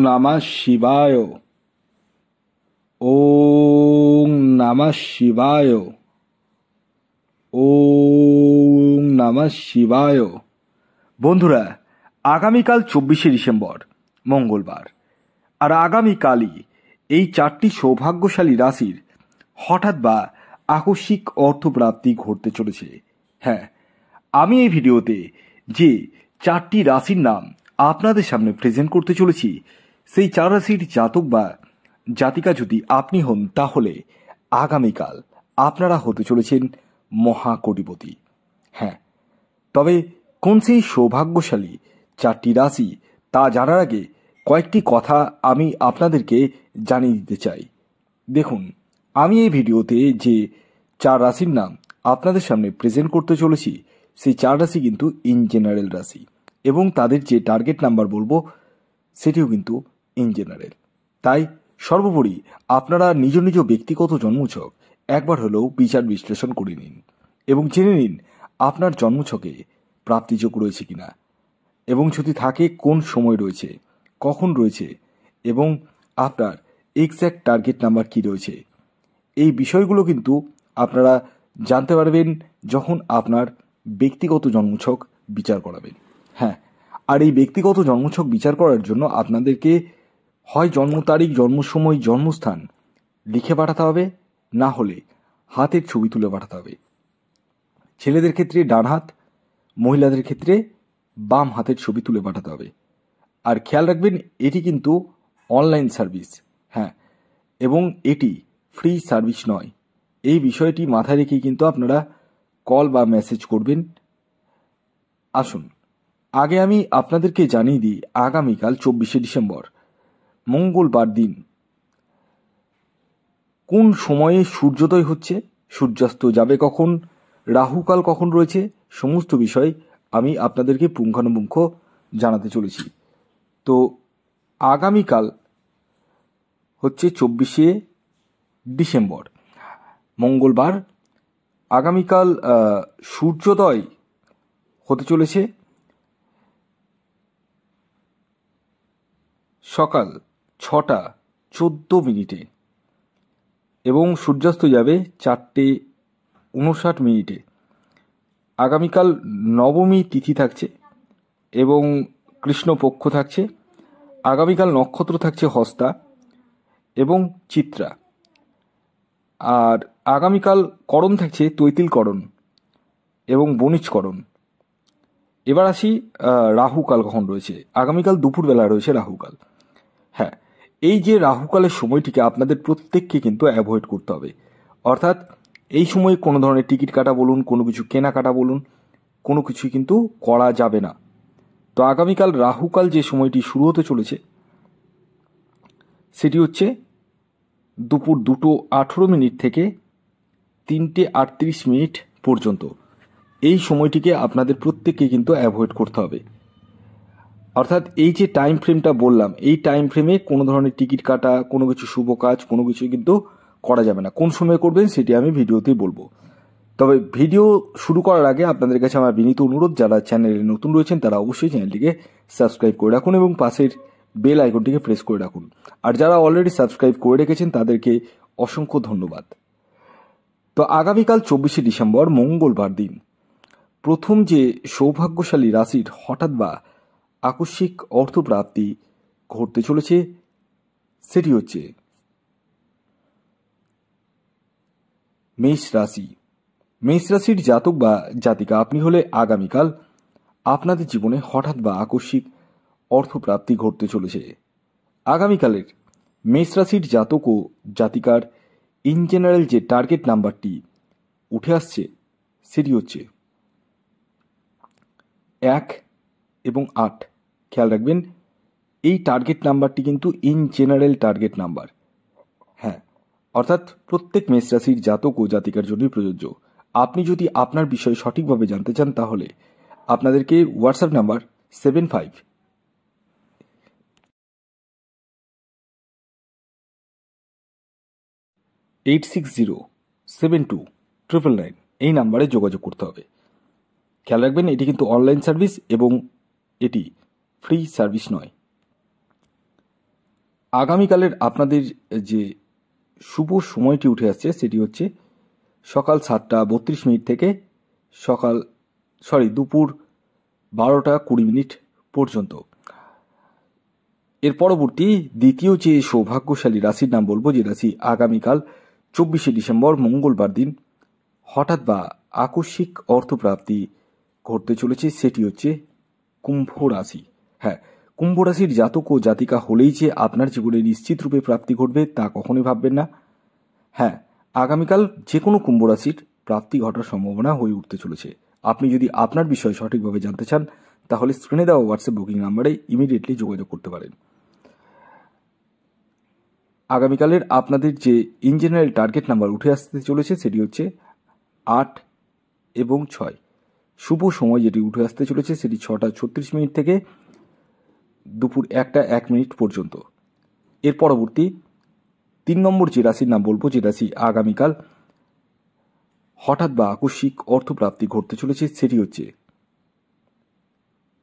नमः शिवाय। ओम नमः शिवाय। ओम नमः शिवाय। বন্ধুরা, আগামীকাল 24শে ডিসেম্বর মঙ্গলবার, আর আগামীকালই এই চারটি সৌভাগ্যশালী রাশির হঠাৎ বা আকস্মিক অর্থপ্রাপ্তি ঘটতে চলেছে। হ্যাঁ, আমি এই ভিডিওতে যে চারটি রাশির নাম আপনাদের সামনে প্রেজেন্ট করতে চলেছি, সেই চার রাশির জাতক বা জাতিকা যদি আপনি হন, তাহলে আগামীকাল আপনারা হতে চলেছেন মহাকোটিপতি। হ্যাঁ, তবে কোন সেই সৌভাগ্যশালী চারটি রাশি তা জানার আগে কয়েকটি কথা আমি আপনাদেরকে জানিয়ে দিতে চাই। দেখুন, আমি এই ভিডিওতে যে চার রাশির নাম আপনাদের সামনে প্রেজেন্ট করতে চলেছি, সেই চার রাশি কিন্তু ইন জেনারেল রাশি, এবং তাদের যে টার্গেট নাম্বার বলবো সেটিও কিন্তু ইন জেনারেল। তাই সর্বোপরি আপনারা নিজ নিজ ব্যক্তিগত জন্মছক একবার হলেও বিচার বিশ্লেষণ করে নিন এবং জেনে নিন আপনার জন্মছকে প্রাপ্তিযোগ রয়েছে কিনা, এবং যদি থাকে কোন সময় রয়েছে, কখন রয়েছে, এবং আপনার এক্স্যাক্ট টার্গেট নাম্বার কি রয়েছে। এই বিষয়গুলো কিন্তু আপনারা জানতে পারবেন যখন আপনার ব্যক্তিগত জন্মছক বিচার করাবেন। হ্যাঁ, আর এই ব্যক্তিগত জন্মছক বিচার করার জন্য আপনাদেরকে হয় জন্ম তারিখ, জন্ম সময়, জন্মস্থান লিখে পাঠাতে হবে, না হলে হাতের ছবি তুলে পাঠাতে হবে। ছেলেদের ক্ষেত্রে ডান হাত, মহিলাদের ক্ষেত্রে বাম হাতের ছবি তুলে পাঠাতে হবে। আর খেয়াল রাখবেন, এটি কিন্তু অনলাইন সার্ভিস। হ্যাঁ, এবং এটি ফ্রি সার্ভিস নয়। এই বিষয়টি মাথায় রেখেই কিন্তু আপনারা কল বা মেসেজ করবেন। আসুন, আগে আমি আপনাদেরকে জানিয়ে দিই আগামীকাল 24শে ডিসেম্বর মঙ্গলবার দিন কোন সময়ে সূর্যোদয় হচ্ছে, সূর্যাস্ত যাবে কখন, রাহুকাল কখন রয়েছে, সমস্ত বিষয় আমি আপনাদেরকে পুঙ্খানুপুঙ্খ জানাতে চলেছি। তো আগামীকাল হচ্ছে 24শে ডিসেম্বর মঙ্গলবার। আগামীকাল সূর্যোদয় হতে চলেছে সকাল 6:14 এবং সূর্যাস্ত যাবে 4:59। আগামীকাল নবমী তিথি থাকছে এবং কৃষ্ণপক্ষ থাকছে। আগামীকাল নক্ষত্র থাকছে হস্তা এবং চিত্রা। আর আগামীকাল করণ থাকছে তৈতিলকরণ এবং বণিজকরণ। এবার আসি রাহুকাল কখন রয়েছে। আগামীকাল দুপুরবেলা রয়েছে রাহুকাল। হ্যাঁ, এই যে রাহুকালের সময়টিকে আপনাদের প্রত্যেককে কিন্তু অ্যাভয়েড করতে হবে। অর্থাৎ এই সময় কোনো ধরনের টিকিট কাটা বলুন, কোনো কিছু কেনাকাটা বলুন, কোনো কিছুই কিন্তু করা যাবে না। তো আগামীকাল রাহুকাল যে সময়টি শুরু হতে চলেছে সেটি হচ্ছে দুপুর 2:18 থেকে 3:38 পর্যন্ত। এই সময়টিকে আপনাদের প্রত্যেককে কিন্তু অ্যাভয়েড করতে হবে। অর্থাৎ এই যে টাইম ফ্রেমটা বললাম, এই টাইম ফ্রেমে কোনো ধরনের টিকিট কাটা, কোনো কিছু শুভ কাজ, কোনো কিছুই কিন্তু করা যাবে না। কোন সময় করবেন সেটি আমি ভিডিওতেই বলবো। তবে ভিডিও শুরু করার আগে আপনাদের কাছে আমার বিনীত অনুরোধ, যারা চ্যানেলে নতুন রয়েছেন তারা অবশ্যই চ্যানেলটিকে সাবস্ক্রাইব করে রাখুন এবং পাশের বেল আইকনটিকে প্রেস করে রাখুন। আর যারা অলরেডি সাবস্ক্রাইব করে রেখেছেন তাদেরকে অসংখ্য ধন্যবাদ। তো আগামীকাল 24শে ডিসেম্বর মঙ্গলবার দিন প্রথম যে সৌভাগ্যশালী রাশির হঠাৎ বা আকস্মিক অর্থপ্রাপ্তি ঘটতে চলেছে সেটি হচ্ছে মেষ রাশি। মেষ রাশির জাতক বা জাতিকা আপনি হলে আগামীকাল আপনাদের জীবনে হঠাৎ বা আকস্মিক অর্থপ্রাপ্তি ঘটতে চলেছে। আগামীকালের মেষ রাশির জাতক ও জাতিকার ইন জেনারেল যে টার্গেট নাম্বারটি উঠে আসছে সেটি হচ্ছে 1 এবং 8। খেয়াল রাখবেন, এই টার্গেট নাম্বারটি কিন্তু ইন জেনারেল টার্গেট নাম্বার। হ্যাঁ, অর্থাৎ প্রত্যেক মেষ রাশির জাতক ও জাতিকার জন্যই প্রযোজ্য। আপনি যদি আপনার বিষয়ে সঠিকভাবে জানতে চান তাহলে আপনাদেরকে হোয়াটসঅ্যাপ নাম্বার 7586072999 এই নাম্বারে যোগাযোগ করতে হবে। খেয়াল রাখবেন, এটি কিন্তু অনলাইন সার্ভিস এবং এটি ফ্রি সার্ভিস নয়। আগামীকালের আপনাদের যে শুভ সময়টি উঠে আসছে সেটি হচ্ছে সকাল 7:32 থেকে দুপুর 12:20 পর্যন্ত। এর পরবর্তী দ্বিতীয় যে সৌভাগ্যশালী রাশির নাম বলবো, যে রাশি আগামীকাল 24শে ডিসেম্বর মঙ্গলবার দিন হঠাৎ বা আকস্মিক অর্থপ্রাপ্তি ঘটতে চলেছে, সেটি হচ্ছে কুম্ভ রাশি। হ্যাঁ, কুম্ভ রাশির জাতক ও জাতিকা হলেই যে আপনার জীবনে নিশ্চিত রূপে প্রাপ্তি ঘটবে তা কখনোই ভাববেন না। হ্যাঁ, আগামীকাল যে কোনো কুম্ভ রাশির প্রাপ্তি ঘটার সম্ভাবনা হয়ে উঠতে চলেছে। আপনি যদি আপনার বিষয় সঠিকভাবে জানতে চান তাহলে স্ক্রিনে দেওয়া হোয়াটসঅ্যাপ বুকিং নাম্বারে ইমিডিয়েটলি যোগাযোগ করতে পারেন। আগামীকালের আপনাদের যে ইন জেনারেল টার্গেট নাম্বার উঠে আসতে চলেছে সেটি হচ্ছে 8 এবং 6। শুভ সময় যেটি উঠে আসতে চলেছে সেটি 6:36 থেকে দুপুর 1:01 পর্যন্ত। এর পরবর্তী 3 নম্বর যে রাশির নাম বলবো, যে রাশি আগামীকাল হঠাৎ বা আকস্মিক অর্থপ্রাপ্তি ঘটতে চলেছে সেটি হচ্ছে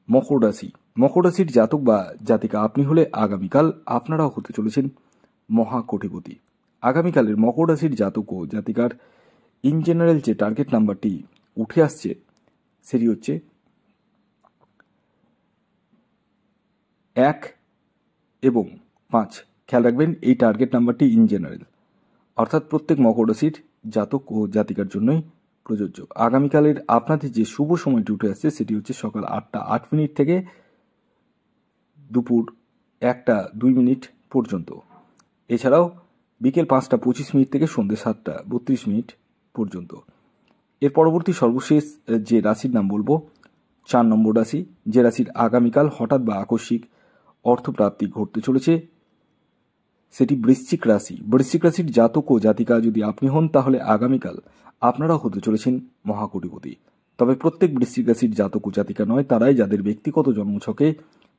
মকর রাশি। মকর রাশির জাতক বা জাতিকা আপনি হলে আগামীকাল আপনারাও হতে চলেছেন মহাকোটিপতি। আগামীকালের মকর রাশির জাতক ও জাতিকার ইন জেনারেল যে টার্গেট নাম্বারটি উঠে আসছে সেটি হচ্ছে 1 এবং 5। খেয়াল রাখবেন এই টার্গেট নাম্বারটি ইন জেনারেল, অর্থাৎ প্রত্যেক মকর রাশির জাতক ও জাতিকার জন্যই প্রযোজ্য। আগামীকালের আপনাদের যে শুভ সময়টি উঠে আসছে সেটি হচ্ছে সকাল 8:08 থেকে দুপুর 1:02 পর্যন্ত। এছাড়াও বিকেল 5:25 থেকে সন্ধ্যে 7:32 পর্যন্ত। এর পরবর্তী সর্বশেষ যে রাশির নাম বলবো 4 নম্বর রাশি, যে রাশির আগামীকাল হঠাৎ বা আকস্মিক অর্থপ্রাপ্তি ঘটতে চলেছে সেটি বৃশ্চিক রাশি। বৃশ্চিক রাশির জাতক ও জাতিকা যদি আপনি হন তাহলে আগামীকাল আপনারাও হতে চলেছেন মহাকোটিপতি। তবে প্রত্যেক বৃশ্চিক রাশির জাতক ও জাতিকা নয়, তারাই যাদের ব্যক্তিগত জন্মছকে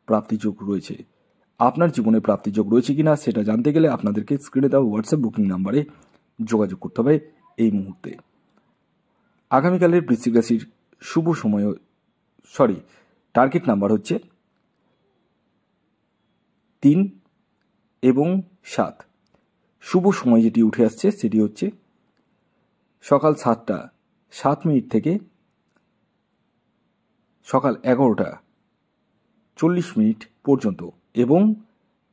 প্রাপ্তিযোগ রয়েছে। আপনার জীবনে প্রাপ্তিযোগ রয়েছে কিনা সেটা জানতে গেলে আপনাদেরকে স্ক্রিনে দেওয়া হোয়াটসঅ্যাপ বুকিং নাম্বারে যোগাযোগ করতে হবে এই মুহূর্তে। আগামীকালের বৃশ্চিক রাশির শুভ সময় টার্গেট নাম্বার হচ্ছে 3 এবং 7। শুভ সময় যেটি উঠে আসছে সেটি হচ্ছে সকাল 7:07 থেকে সকাল 11:40 পর্যন্ত এবং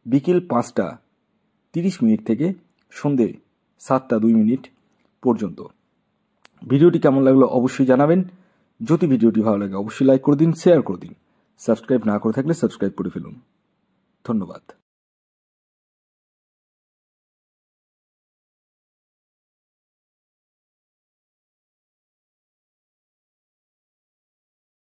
বিকেল 5:30 থেকে সন্ধে 7:02 পর্যন্ত। ভিডিওটি কেমন লাগলো অবশ্যই জানাবেন। যদি ভিডিওটি ভালো লাগে অবশ্যই লাইক করে দিন, শেয়ার করে দিন। সাবস্ক্রাইব না করে থাকলে সাবস্ক্রাইব করে ফেলুন। ধন্যবাদ।